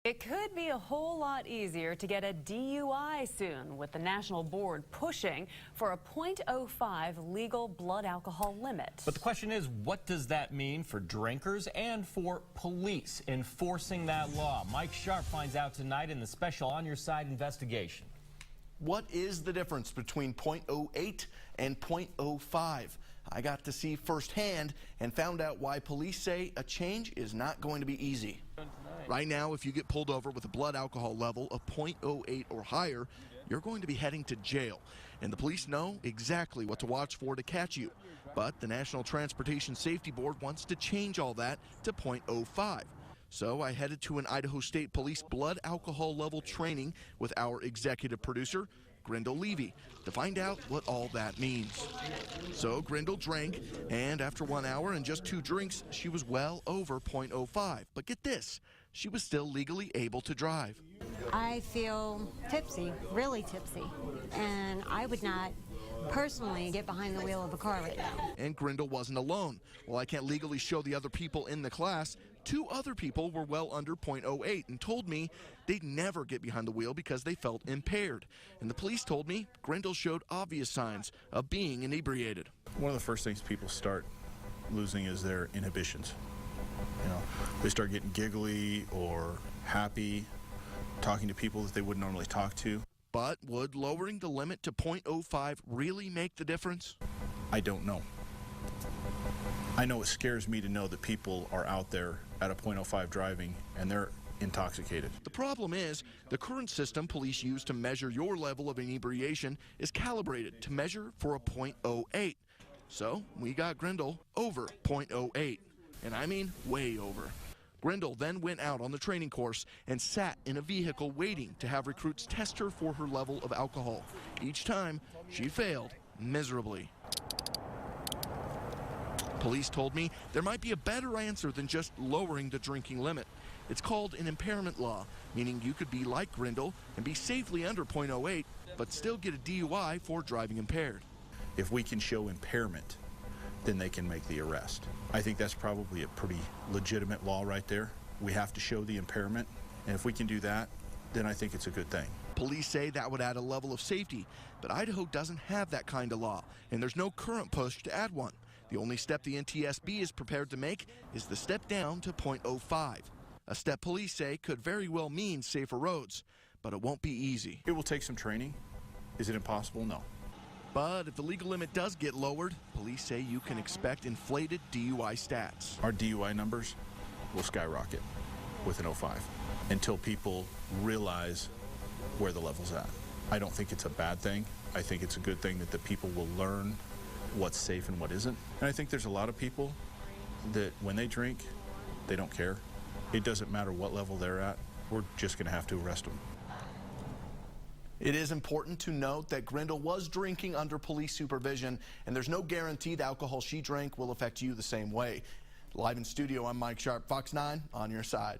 It could be a whole lot easier to get a DUI soon, with the national board pushing for a .05 legal blood alcohol limit. But the question is, what does that mean for drinkers and for police enforcing that law? Mike Sharp finds out tonight in the special On Your Side investigation. What is the difference between .08 and .05? I got to see firsthand and found out why police say a change is not going to be easy. Right now, if you get pulled over with a blood alcohol level of .08 or higher, you're going to be heading to jail. And the police know exactly what to watch for to catch you. But the National Transportation Safety Board wants to change all that to .05. So I headed to an Idaho State Police blood alcohol level training with our executive producer, Grindle Levy, to find out what all that means. So Grindle drank, and after 1 hour and just 2 drinks, she was well over .05. But get this, she was still legally able to drive. I feel tipsy, really tipsy, and I would not personally get behind the wheel of a car right now. And Grindle wasn't alone. While I can't legally show the other people in the class, 2 other people were well under .08 and told me they'd never get behind the wheel because they felt impaired. And the police told me Grindle showed obvious signs of being inebriated. One of the first things people start losing is their inhibitions. You know, they start getting giggly or happy, talking to people that they wouldn't normally talk to. But would lowering the limit to .05 really make the difference? I don't know. I know it scares me to know that people are out there at a .05 driving and they're intoxicated. The problem is the current system police use to measure your level of inebriation is calibrated to measure for a .08. So we got Grindle over .08. And I mean way over. Grindle then went out on the training course and sat in a vehicle waiting to have recruits test her for her level of alcohol. Each time, she failed miserably. Police told me there might be a better answer than just lowering the drinking limit. It's called an impairment law, meaning you could be like Grindle and be safely under .08, but still get a DUI for driving impaired. If we can show impairment, then they can make the arrest. I think that's probably a pretty legitimate law right there. We have to show the impairment, and if we can do that, then I think it's a good thing. Police say that would add a level of safety, but Idaho doesn't have that kind of law, and there's no current push to add one. The only step the NTSB is prepared to make is the step down to .05. A step police say could very well mean safer roads, but it won't be easy. It will take some training. Is it impossible? No. But if the legal limit does get lowered, police say you can expect inflated DUI stats. Our DUI numbers will skyrocket with an 05 until people realize where the level's at. I don't think it's a bad thing. I think it's a good thing that the people will learn what's safe and what isn't. And I think there's a lot of people that when they drink, they don't care. It doesn't matter what level they're at. We're just going to have to arrest them. It is important to note that Grindle was drinking under police supervision, and there's no guarantee the alcohol she drank will affect you the same way. Live in studio, I'm Mike Sharp, Fox 9, On Your Side.